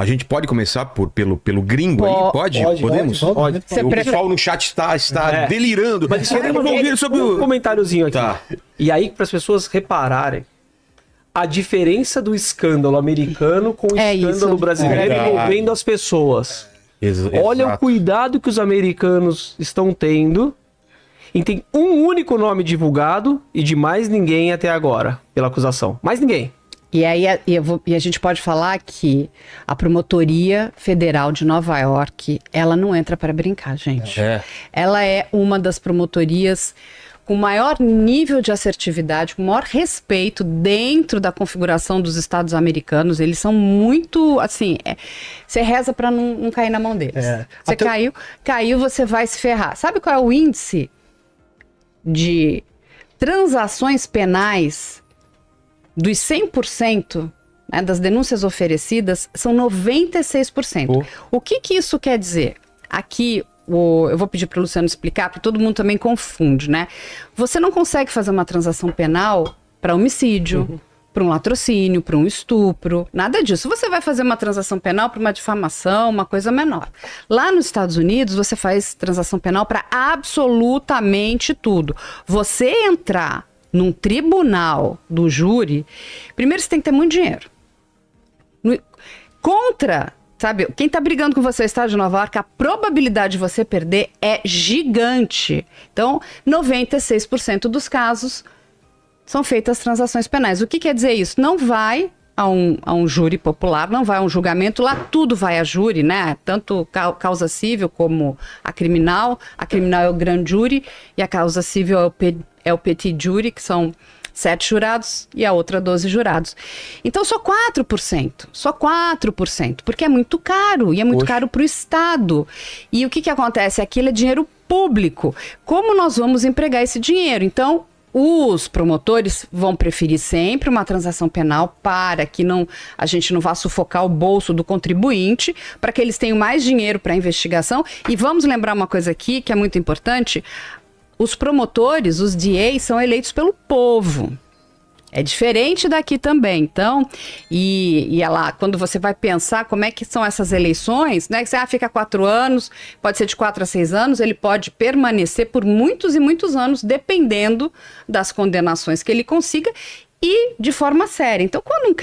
A gente pode começar pelo gringo aí? Podemos? Pode. O pessoal no chat está delirando. Mas isso queremos ouvir sobre um comentáriozinho aqui. Tá. E aí, para as pessoas repararem a diferença do escândalo americano com o escândalo brasileiro envolvendo as pessoas. Olha o cuidado que os americanos estão tendo em ter um único nome divulgado e de mais ninguém até agora, pela acusação. Mais ninguém. E aí a gente pode falar que a Promotoria Federal de Nova York, ela não entra para brincar, gente. Ela é uma das promotorias com maior nível de assertividade, com maior respeito dentro da configuração dos estados americanos. Eles são muito, assim, você reza para não cair na mão deles. Você caiu, você vai se ferrar. Sabe qual é o índice de transações penais dos 100%, né, das denúncias oferecidas? São 96%. O que isso quer dizer? Aqui, eu vou pedir para o Luciano explicar, porque todo mundo também confunde, né? Você não consegue fazer uma transação penal para homicídio, para um latrocínio, para um estupro, nada disso. Você vai fazer uma transação penal para uma difamação, uma coisa menor. Lá nos Estados Unidos, você faz transação penal para absolutamente tudo. Você entrar num tribunal do júri, primeiro você tem que ter muito dinheiro. Sabe, quem tá brigando com você, o Estado de Nova York, a probabilidade de você perder é gigante. Então, 96% dos casos são feitas transações penais. O que quer dizer isso? Não vai a um júri popular, não vai a um julgamento, lá tudo vai a júri, né? Tanto causa civil como a criminal. A criminal é o grand júri e a causa civil é o petit júri, que são 7 jurados e a outra 12 jurados. Então só 4%, porque é muito caro e é muito caro para o Estado. E o que acontece? Aquilo é dinheiro público. Como nós vamos empregar esse dinheiro? Então, os promotores vão preferir sempre uma transação penal para que a gente não vá sufocar o bolso do contribuinte, para que eles tenham mais dinheiro para a investigação. E vamos lembrar uma coisa aqui que é muito importante: os promotores, os DAs, são eleitos pelo povo. É diferente daqui também. Então, e é lá, quando você vai pensar como é que são essas eleições, né? Que você fica 4 anos, pode ser de 4 a 6 anos, ele pode permanecer por muitos e muitos anos, dependendo das condenações que ele consiga, e de forma séria. Então, quando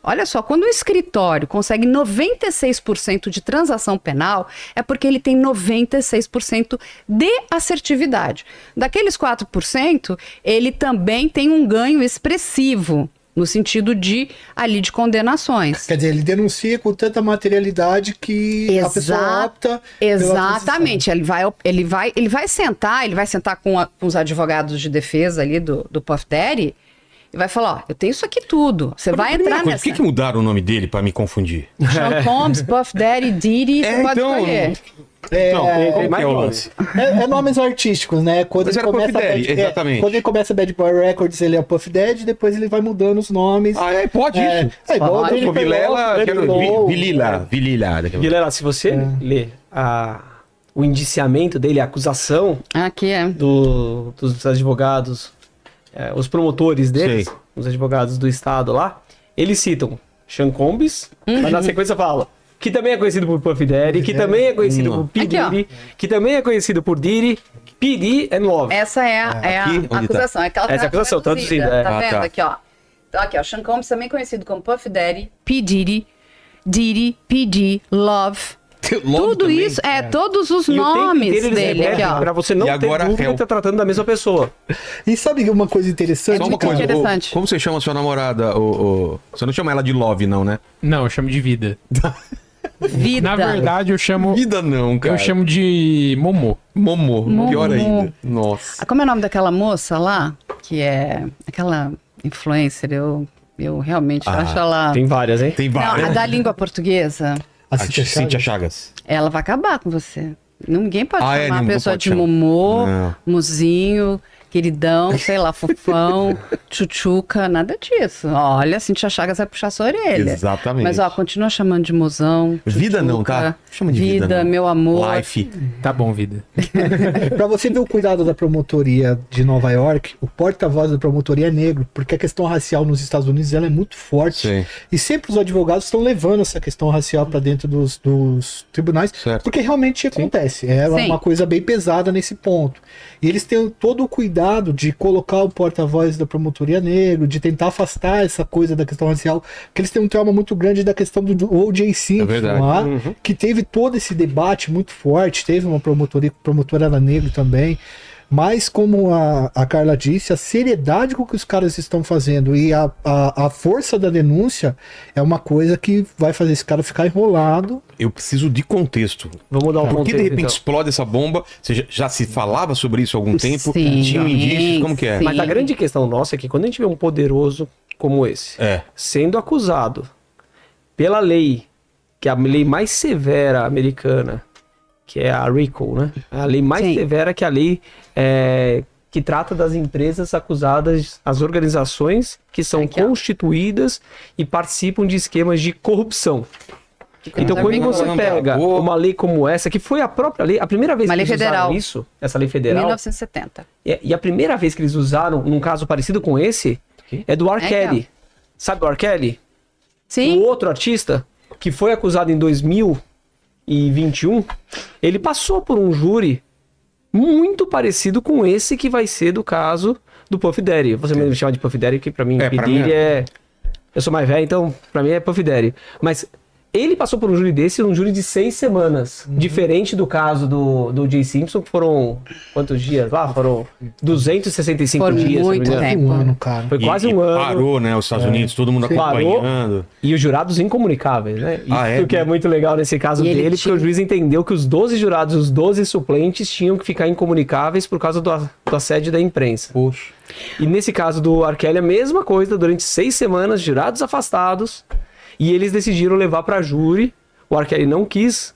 olha só, quando um escritório consegue 96% de transação penal, é porque ele tem 96% de assertividade. Daqueles 4%, ele também tem um ganho expressivo, no sentido de condenações. Quer dizer, ele denuncia com tanta materialidade que a pessoa opta. Exatamente. Ele vai sentar com os advogados de defesa ali do Puff Daddy, e vai falar, eu tenho isso aqui tudo. Você vai entrar nessa. Por que mudaram o nome dele pra me confundir? Sean Combs, Puff Daddy, Diddy, você pode escolher. Como é o lance? É nomes artísticos, né? Quando Mas ele era começa Puff Daddy, exatamente. Quando ele começa a Bad Boy Records, ele é o Puff Daddy, depois ele vai mudando os nomes. Pode isso. É igual Pode. o Vilela, Vilila. Vilela, se você ler o indiciamento dele, a acusação Aqui dos advogados, os promotores deles, os advogados do estado lá, eles citam Sean Combs, mas na sequência fala que também é conhecido por Puff Daddy, que também é conhecido por P. Diddy, que também é conhecido por Diddy, P. D. and Love. Essa é a acusação. Essa é a acusação, traduzida. Tá vendo? Aqui, ó. Então, aqui, ó. Sean Combs, também conhecido como Puff Daddy, P. Diddy, P. D. Love. Tudo também. Isso, todos os nomes dele aqui, ó. Pra você não ter dúvida que tá tratando da mesma pessoa. E sabe uma coisa interessante? Só uma coisa, interessante. como você chama a sua namorada? Você não chama ela de Love, não, né? Não, eu chamo de Vida. Vida. Na verdade, eu chamo... Vida não, cara. Eu chamo de Momô. Momô. Pior ainda. Nossa. Como é o nome daquela moça lá? Que é aquela influencer, eu realmente acho ela... Tem várias, hein? Tem várias. Não, a da língua portuguesa. A Cíntia Chagas. Ela vai acabar com você. Ninguém pode chamar a pessoa pode de chamar. Momô, Não. Mozinho, queridão, sei lá, fofão, tchutchuca, nada disso. Olha, Cintia Chagas vai puxar sua orelha. Exatamente. Mas, ó, continua chamando de mozão. Vida não, tá? Chama de vida, meu amor. Life. Tá bom, vida. Pra você ver o cuidado da promotoria de Nova York, o porta-voz da promotoria é negro, porque a questão racial nos Estados Unidos ela é muito forte. Sim. E sempre os advogados estão levando essa questão racial para dentro dos tribunais, Certo. porque realmente acontece. É Sim. uma coisa bem pesada nesse ponto. E eles têm todo o cuidado de colocar o porta-voz da promotoria negro, de tentar afastar essa coisa da questão racial, porque eles têm um trauma muito grande da questão do O.J. Simpson, verdade. lá, que teve todo esse debate muito forte, teve uma promotora era negra também. Mas, como a Carla disse, a seriedade com que os caras estão fazendo e a força da denúncia é uma coisa que vai fazer esse cara ficar enrolado. Eu preciso de contexto. Vamos dar um Por que contexto, de repente então. explode essa bomba? Você já se falava sobre isso há algum tempo? Sim, Tinha indícios? Como que é? sim. Mas a grande questão nossa é que quando a gente vê um poderoso como esse, É. sendo acusado pela lei, que é a lei mais severa americana, que é a RICO, né? A lei mais Sim. severa que a lei que trata das empresas acusadas, as organizações que são Aqui, ó. constituídas e participam de esquemas de corrupção. Então, coisa quando bem você boa. pega Boa. uma lei como essa, que foi a própria lei, a primeira vez Uma que lei eles usaram federal. isso, essa lei federal, 1970. e a primeira vez que eles usaram, num caso parecido com esse, é do R. É, Kelly. Sabe o R. Kelly? Sim. O outro artista, que foi acusado em 2021, ele passou por um júri muito parecido com esse que vai ser do caso do Puff Daddy. Você me chama de Puff Daddy, que pra mim, É, P. pra Diddy mim é... Eu sou mais velho, então pra mim é Puff Daddy. Mas ele passou por um júri desse, um júri de 6 semanas. Diferente do caso do J. Simpson, que foram... Quantos dias lá? Foram 265 Foram dias, se não me muito engano. tempo. Um ano, cara. Foi quase E um ano. parou, né? Os Estados Unidos, todo mundo Parou. acompanhando. E os jurados incomunicáveis, né? Isso Ah, é? que é muito legal nesse caso E ele dele, tinha- porque o juiz entendeu que os 12 jurados e os 12 suplentes tinham que ficar incomunicáveis por causa do assédio da imprensa. Poxa. E nesse caso do R. Kelly, a mesma coisa, durante 6 semanas, jurados afastados, e eles decidiram levar para júri. O R. Kelly não quis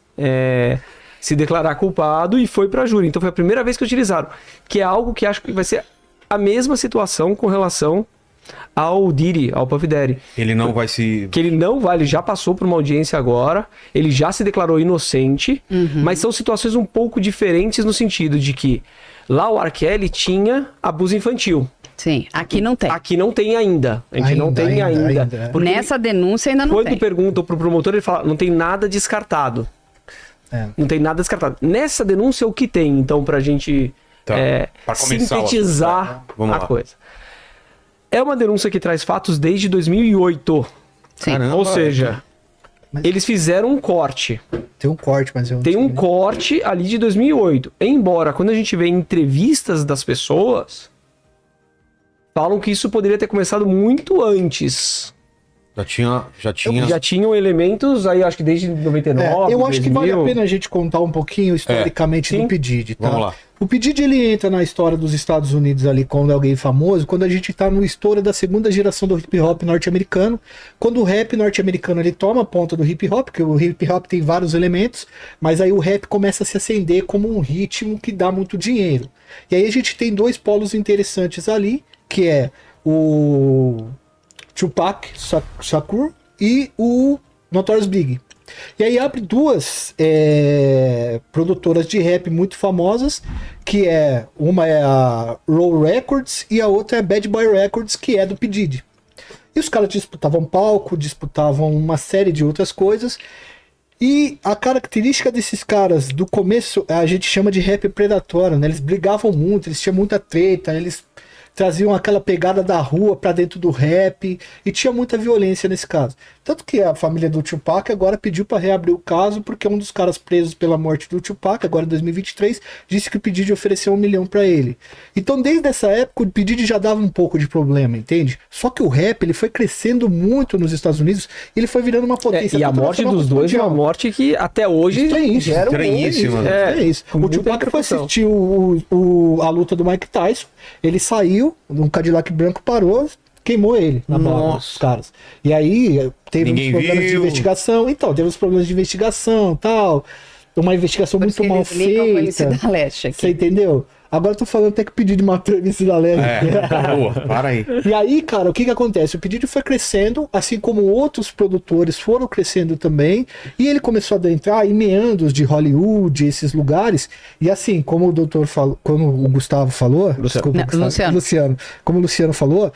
se declarar culpado e foi para júri. Então foi a primeira vez que utilizaram, que é algo que acho que vai ser a mesma situação com relação ao Diddy, ao Puff Daddy. Ele não vai se... Que ele não vai, ele já passou por uma audiência agora, ele já se declarou inocente, mas são situações um pouco diferentes no sentido de que lá o R. Kelly tinha abuso infantil. Sim. Aqui não tem. Aqui não tem ainda. A gente não tem ainda. é. Porque Nessa denúncia ainda não quando tem. perguntam pro promotor, ele fala, não tem nada descartado. É. Não tem nada descartado. Nessa denúncia, o que tem, então, pra gente Tá. Pra começar o sintetizar assunto, vamos a lá. coisa? É uma denúncia que traz fatos desde 2008. Sim. Caramba. Ou seja, Mas- eles fizeram um corte. Tem um corte, mas eu não Tem um sei. corte ali de 2008. Embora, quando a gente vê entrevistas das pessoas, falam que isso poderia ter começado muito antes. Já tinha... Já tinham elementos aí, acho que desde 99, Eu acho que vale a 2000. pena a gente contar um pouquinho historicamente Sim. do P. Diddy, tá? Vamos lá. O P. Diddy, ele entra na história dos Estados Unidos ali quando é alguém famoso, quando a gente tá no estouro da segunda geração do hip hop norte-americano, quando o rap norte-americano ele toma ponta do hip hop, porque o hip hop tem vários elementos, mas aí o rap começa a se acender como um ritmo que dá muito dinheiro. E aí a gente tem dois polos interessantes ali, que é o Tupac Shakur e o Notorious Big. E aí abre duas produtoras de rap muito famosas, que uma é a Roll Records e a outra é Bad Boy Records, que é do P. Diddy. E os caras disputavam palco, disputavam uma série de outras coisas. E a característica desses caras do começo, a gente chama de rap predatório, né? Eles brigavam muito, eles tinham muita treta, eles traziam aquela pegada da rua pra dentro do rap e tinha muita violência nesse caso. Tanto que a família do Tupac agora pediu pra reabrir o caso porque um dos caras presos pela morte do Tupac, agora em 2023, disse que o P. Diddy ofereceu $1 milhão pra ele. Então desde essa época o P. Diddy já dava um pouco de problema, entende? Só que o rap ele foi crescendo muito nos Estados Unidos e ele foi virando uma potência. E a morte dos dois é uma morte que até hoje gera um Estranhíssima. com O muita Tupac foi repercussão. assistir a luta do Mike Tyson, ele saiu, um Cadillac branco parou, queimou ele na bala dos caras. E aí teve Ninguém uns problemas de viu. investigação, então, teve uns problemas de investigação tal, uma investigação muito mal Eles ligam com o MC feita. da Leste Você aqui. entendeu? Agora eu tô falando até que o pedido matou MC da Leve. Boa, para aí. E aí, cara, o que acontece? O pedido foi crescendo, assim como outros produtores foram crescendo também, e ele começou a adentrar em meandros de Hollywood, esses lugares, e assim, como o doutor falou, como o Gustavo falou, desculpa, Luciano, como o Luciano falou,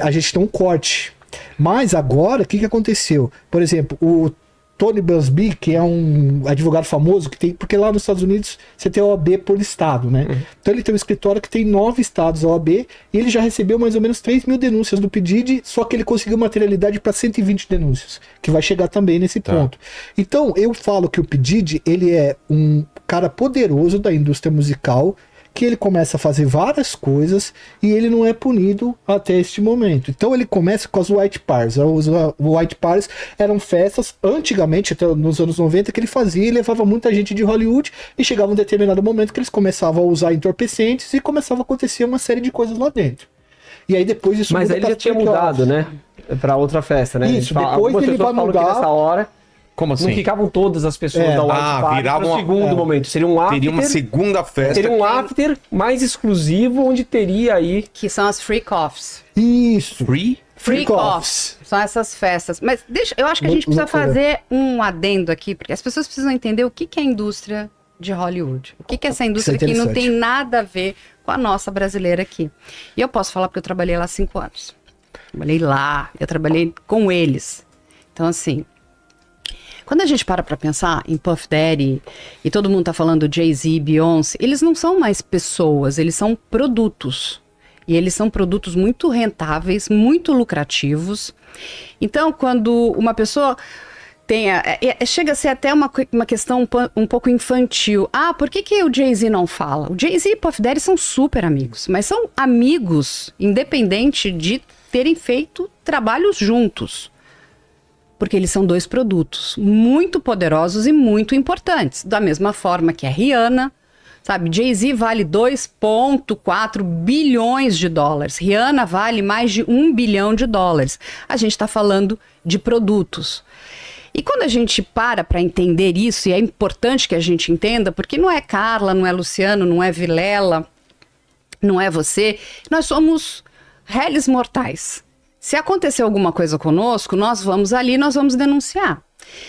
a gente tem um corte. Mas agora, o que aconteceu? Por exemplo, o Tony Buzby, que é um advogado famoso, que tem, porque lá nos Estados Unidos você tem a OAB por estado, né? Então ele tem um escritório que tem 9 estados a OAB, e ele já recebeu mais ou menos 3 mil denúncias do PDID, só que ele conseguiu materialidade para 120 denúncias, que vai chegar também nesse ponto. Então eu falo que o PDID, ele é um cara poderoso da indústria musical, que ele começa a fazer várias coisas e ele não é punido até este momento. Então ele começa com as White Parties. Os White Parties eram festas, antigamente, até nos anos 90, que ele fazia e levava muita gente de Hollywood, e chegava um determinado momento que eles começavam a usar entorpecentes e começava a acontecer uma série de coisas lá dentro. E aí depois isso Mas aí ele já tinha mudado, né? Pra outra festa, né? Isso, depois ele vai mudar. Nessa hora... Como assim? Não ficavam todas as pessoas da White Party virava no segundo momento. Seria um after. Teria uma segunda festa. Seria um after mais exclusivo, onde teria aí... Que são as freak offs. Isso. Freak offs. São essas festas. Mas eu acho que a gente precisa fazer um adendo aqui, porque as pessoas precisam entender o que é a indústria de Hollywood. O que é essa indústria que não tem nada a ver com a nossa brasileira aqui. E eu posso falar porque eu trabalhei lá 5 anos. Trabalhei lá, eu trabalhei com eles. Então, assim... Quando a gente para pensar em Puff Daddy, e todo mundo tá falando Jay-Z, Beyoncé, eles não são mais pessoas, eles são produtos. E eles são produtos muito rentáveis, muito lucrativos. Então, quando uma pessoa chega a ser até uma questão um pouco infantil. Por que o Jay-Z não fala? O Jay-Z e Puff Daddy são super amigos, mas são amigos independente de terem feito trabalhos juntos. Porque eles são 2 produtos muito poderosos e muito importantes. Da mesma forma que a Rihanna, sabe? Jay-Z vale 2,4 bilhões de dólares. Rihanna vale mais de 1 bilhão de dólares. A gente está falando de produtos. E quando a gente para entender isso, e é importante que a gente entenda, porque não é Carla, não é Luciano, não é Vilela, não é você, nós somos réis mortais. Se acontecer alguma coisa conosco, nós vamos ali, nós vamos denunciar.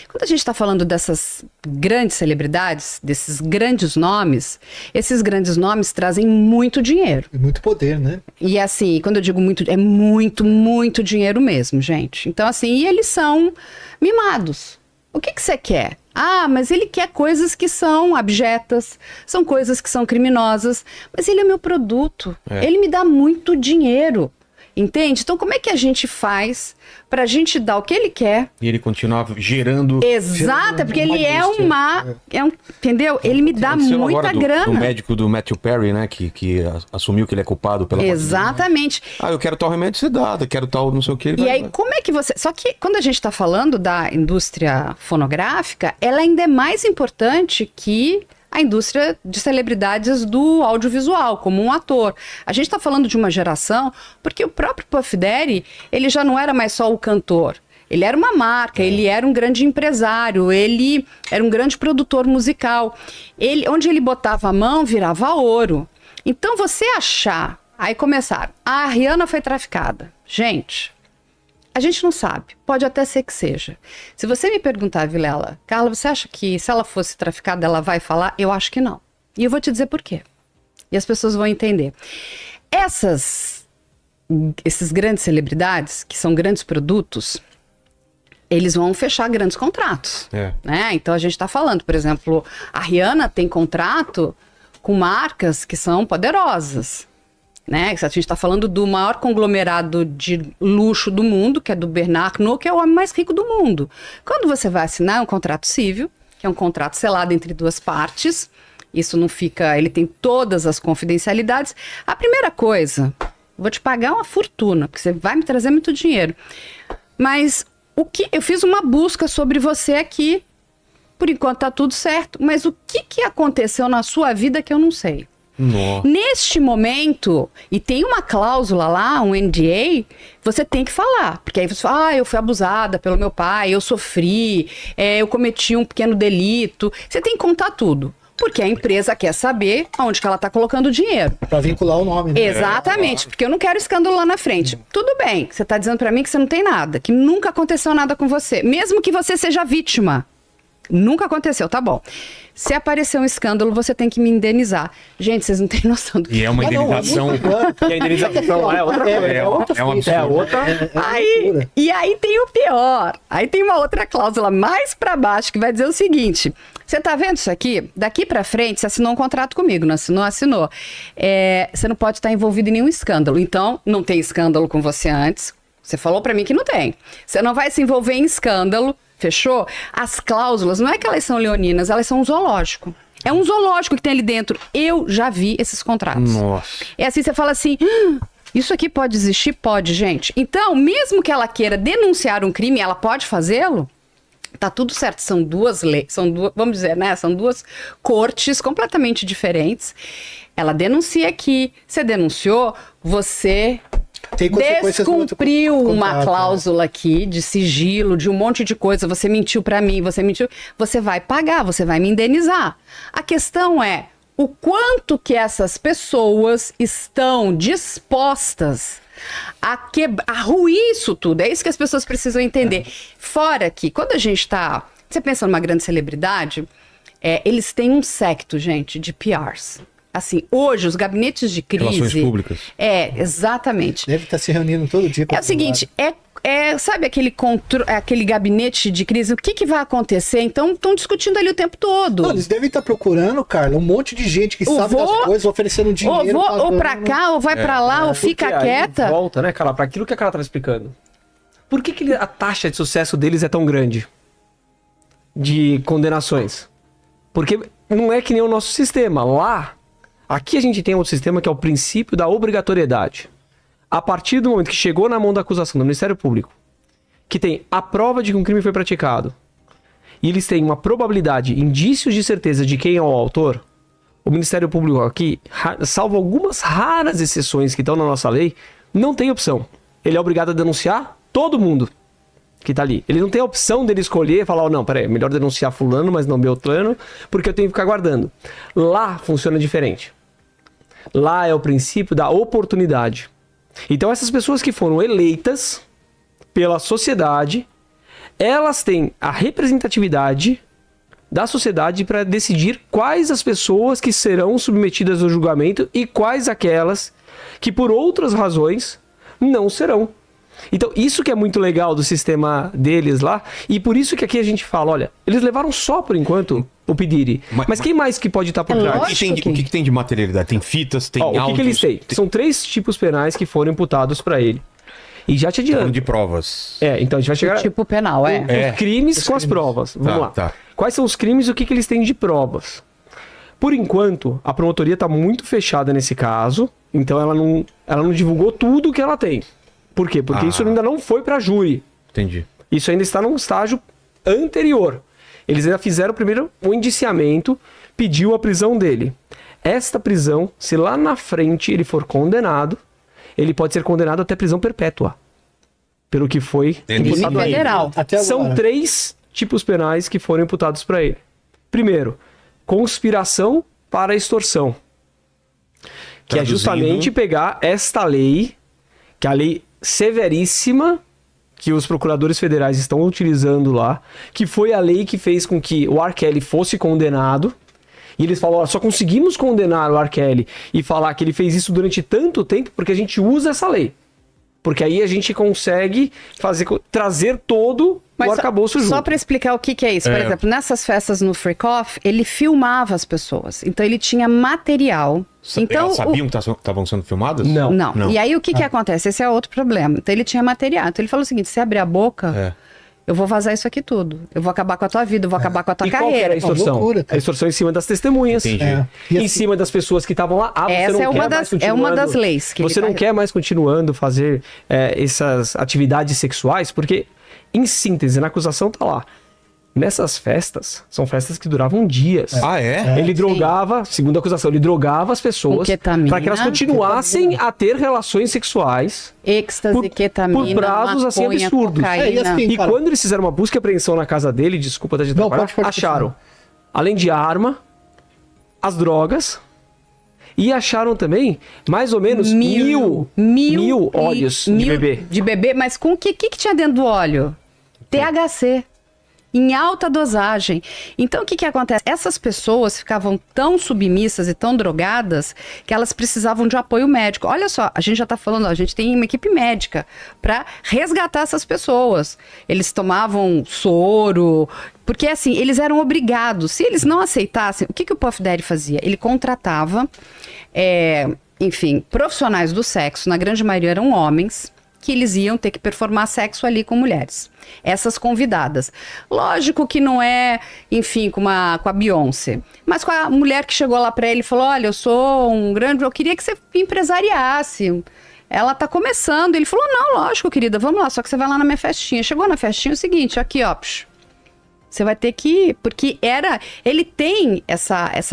Quando a gente está falando dessas grandes celebridades, desses grandes nomes, esses grandes nomes trazem muito dinheiro. E muito poder, né? E assim, quando eu digo muito, é muito, muito dinheiro mesmo, gente. Então assim, e eles são mimados. O que você quer? Mas ele quer coisas que são abjetas, são coisas que são criminosas, mas ele é meu produto, ele me dá muito dinheiro. Entende? Então, como é que a gente faz pra gente dar o que ele quer? E ele continuar gerando... Exato, porque ele é entendeu? Ele me dá muita grana. O médico do Matthew Perry, né? Que assumiu que ele é culpado pela... Exatamente. Eu quero tal remédio, você dá. Eu quero tal não sei o que. E aí, como é que você... Só que quando a gente tá falando da indústria fonográfica, ela ainda é mais importante que... a indústria de celebridades do audiovisual, como um ator. A gente está falando de uma geração, porque o próprio Puff Daddy, ele já não era mais só o cantor. Ele era uma marca, ele era um grande empresário, ele era um grande produtor musical. Onde ele botava a mão, virava ouro. Então, você achar... Aí começaram. A Rihanna foi traficada. Gente... A gente não sabe, pode até ser que seja. Se você me perguntar, Vilela, Carla, você acha que se ela fosse traficada, ela vai falar? Eu acho que não. E eu vou te dizer por quê. E as pessoas vão entender. Esses grandes celebridades, que são grandes produtos, eles vão fechar grandes contratos. Né? Então a gente está falando, por exemplo, a Rihanna tem contrato com marcas que são poderosas. Né? A gente está falando do maior conglomerado de luxo do mundo, que é do Bernard Arnault, que é o homem mais rico do mundo. Quando você vai assinar um contrato civil, que é um contrato selado entre 2 partes, isso não fica... Ele tem todas as confidencialidades. A primeira coisa, vou te pagar uma fortuna, porque você vai me trazer muito dinheiro. Mas eu fiz uma busca sobre você aqui, por enquanto tá tudo certo, mas o que aconteceu na sua vida que eu não sei? Nossa. Neste momento, e tem uma cláusula lá, um NDA, você tem que falar. Porque aí você fala, eu fui abusada pelo meu pai, eu sofri, eu cometi um pequeno delito. Você tem que contar tudo. Porque a empresa quer saber aonde que ela está colocando o dinheiro. Pra vincular o nome, né? Exatamente, porque eu não quero escândalo lá na frente. Tudo bem, você está dizendo para mim que você não tem nada, que nunca aconteceu nada com você, mesmo que você seja vítima. Nunca aconteceu, tá bom. Se aparecer um escândalo, você tem que me indenizar. Gente, vocês não têm noção do que... E é uma indenização. E a indenização é outra coisa. É um absurdo. É outra. E aí tem o pior. Aí tem uma outra cláusula mais pra baixo que vai dizer o seguinte: você tá vendo isso aqui? Daqui pra frente, você assinou um contrato comigo, não assinou. Você não pode estar envolvido em nenhum escândalo. Então, não tem escândalo com você antes. Você falou pra mim que não tem. Você não vai se envolver em escândalo. Fechou? As cláusulas, não é que elas são leoninas, elas são um zoológico. É um zoológico que tem ali dentro. Eu já vi esses contratos. Nossa. É assim, você fala assim, isso aqui pode existir? Pode, gente. Então, mesmo que ela queira denunciar um crime, ela pode fazê-lo? Tá tudo certo, são duas leis, vamos dizer, né? São duas cortes completamente diferentes. Ela denuncia aqui, você denunciou, você... descumpriu uma cláusula aqui de sigilo, de um monte de coisa, você mentiu pra mim, você vai pagar, você vai me indenizar. A questão é o quanto que essas pessoas estão dispostas a ruir isso tudo. É isso que as pessoas precisam entender. Fora que, quando a gente tá... Você pensa numa grande celebridade, eles têm um séquito, gente, de PRs. Assim, hoje, os gabinetes de crise... Relações públicas. Exatamente. Deve estar se reunindo todo dia. É o seguinte, sabe aquele gabinete de crise? O que vai acontecer? Então, estão discutindo ali o tempo todo. Não, eles devem estar procurando, Carla, um monte de gente que sabe das coisas, oferecendo dinheiro. Ou pra cá, ou vai pra lá, ou fica quieta. Aí volta, né, Carla, pra aquilo que a Carla estava explicando. Por que a taxa de sucesso deles é tão grande? De condenações? Porque não é que nem o nosso sistema. Aqui a gente tem outro sistema que é o princípio da obrigatoriedade. A partir do momento que chegou na mão da acusação do Ministério Público, que tem a prova de que um crime foi praticado, e eles têm uma probabilidade, indícios de certeza de quem é o autor, o Ministério Público aqui, salvo algumas raras exceções que estão na nossa lei, não tem opção. Ele é obrigado a denunciar todo mundo que tá ali. Ele não tem a opção dele escolher e falar, não, peraí, melhor denunciar fulano, mas não Beltrano, porque eu tenho que ficar guardando. Lá funciona diferente. Lá é o princípio da oportunidade. Então essas pessoas que foram eleitas pela sociedade, elas têm a representatividade da sociedade para decidir quais as pessoas que serão submetidas ao julgamento e quais aquelas que por outras razões não serão. Então isso que é muito legal do sistema deles lá, e por isso que aqui a gente fala, olha, eles levaram só por enquanto o Pediri, mas quem mais que pode estar por trás? O que tem de materialidade? Tem fitas, tem áudios? O que eles têm? São 3 tipos penais que foram imputados para ele. E já te adianto. De provas. Então a gente vai chegar... O tipo penal, Os crimes com as provas. Vamos lá. Tá. Quais são os crimes e o que eles têm de provas? Por enquanto, a promotoria está muito fechada nesse caso, então ela não divulgou tudo que ela tem. Por quê? Porque isso ainda não foi para júri. Entendi. Isso ainda está num estágio anterior. Eles ainda fizeram primeiro o indiciamento, pediu a prisão dele. Esta prisão, se lá na frente ele for condenado, ele pode ser condenado até prisão perpétua. Pelo que foi imputado federal. São 3 tipos penais que foram imputados para ele. Primeiro, conspiração para extorsão. Que é justamente pegar esta lei, que é a lei severíssima que os procuradores federais estão utilizando lá, que foi a lei que fez com que o R. Kelly fosse condenado, e eles falam, só conseguimos condenar o R. Kelly e falar que ele fez isso durante tanto tempo porque a gente usa essa lei. Porque aí a gente consegue trazer todo o arcabouço junto. Só para explicar o que é isso. Por exemplo, nessas festas no Freak Off, ele filmava as pessoas. Então ele tinha material. Então, elas sabiam que estavam sendo filmadas? Não. E aí o que acontece? Esse é outro problema. Então ele tinha material. Então ele falou o seguinte, se abrir a boca... Eu vou vazar isso aqui tudo. Eu vou acabar com a tua vida, eu vou acabar com a tua carreira. Qual era a extorsão? Loucura, a extorsão em cima das testemunhas. Entendi. Em cima das pessoas que estavam lá. Essa é uma das leis. Que você não quer mais continuando fazer essas atividades sexuais, porque, em síntese, na acusação tá lá. Nessas festas, são festas que duravam dias. Ele drogava, segundo a acusação, ele drogava as pessoas para que elas continuassem a ter relações sexuais êxtase, ketamina, por prazos assim absurdos. Assim, e quando eles fizeram uma busca e apreensão na casa dele, desculpa da gente acharam, além de arma, as drogas e acharam também mais ou menos mil óleos de bebê. De bebê, mas com o que tinha dentro do óleo? THC. Em alta dosagem. Então, o que acontece? Essas pessoas ficavam tão submissas e tão drogadas que elas precisavam de apoio médico. Olha só, a gente já está falando, a gente tem uma equipe médica para resgatar essas pessoas. Eles tomavam soro, porque assim, eles eram obrigados. Se eles não aceitassem, o que o Puff Daddy fazia? Ele contratava, enfim, profissionais do sexo, na grande maioria eram homens, que eles iam ter que performar sexo ali com mulheres. Essas convidadas. Lógico que não é, enfim, com a Beyoncé, mas com a mulher que chegou lá pra ele e falou, olha, eu sou eu queria que você empresariasse. Ela tá começando. Ele falou, não, lógico, querida, vamos lá, só que você vai lá na minha festinha. Chegou na festinha, é o seguinte, aqui, ó, você vai ter que ir, porque ele tem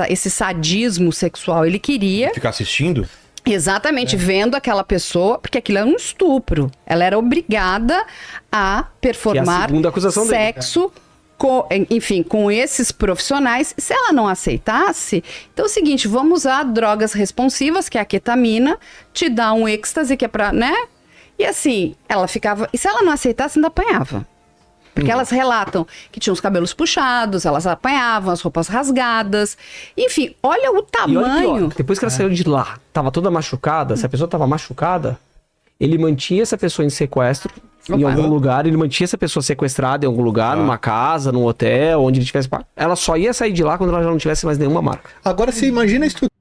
esse sadismo sexual, ele queria... Ficar assistindo? Exatamente, vendo aquela pessoa, porque aquilo era um estupro. Ela era obrigada a performar sexo com esses profissionais. Se ela não aceitasse, então é o seguinte, vamos usar drogas responsivas, que é a ketamina, te dá um êxtase que é pra, né? E assim, ela ficava... E se ela não aceitasse, ainda apanhava. Porque elas relatam que tinham os cabelos puxados, elas apanhavam, as roupas rasgadas. Enfim, olha o tamanho. E olha pior, depois que ela saiu de lá, tava toda machucada, se a pessoa tava machucada, ele mantinha essa pessoa em sequestro em algum lugar, ele mantinha essa pessoa sequestrada em algum lugar, numa casa, num hotel, onde ele tivesse... Ela só ia sair de lá quando ela já não tivesse mais nenhuma marca. Agora você imagina a estrutura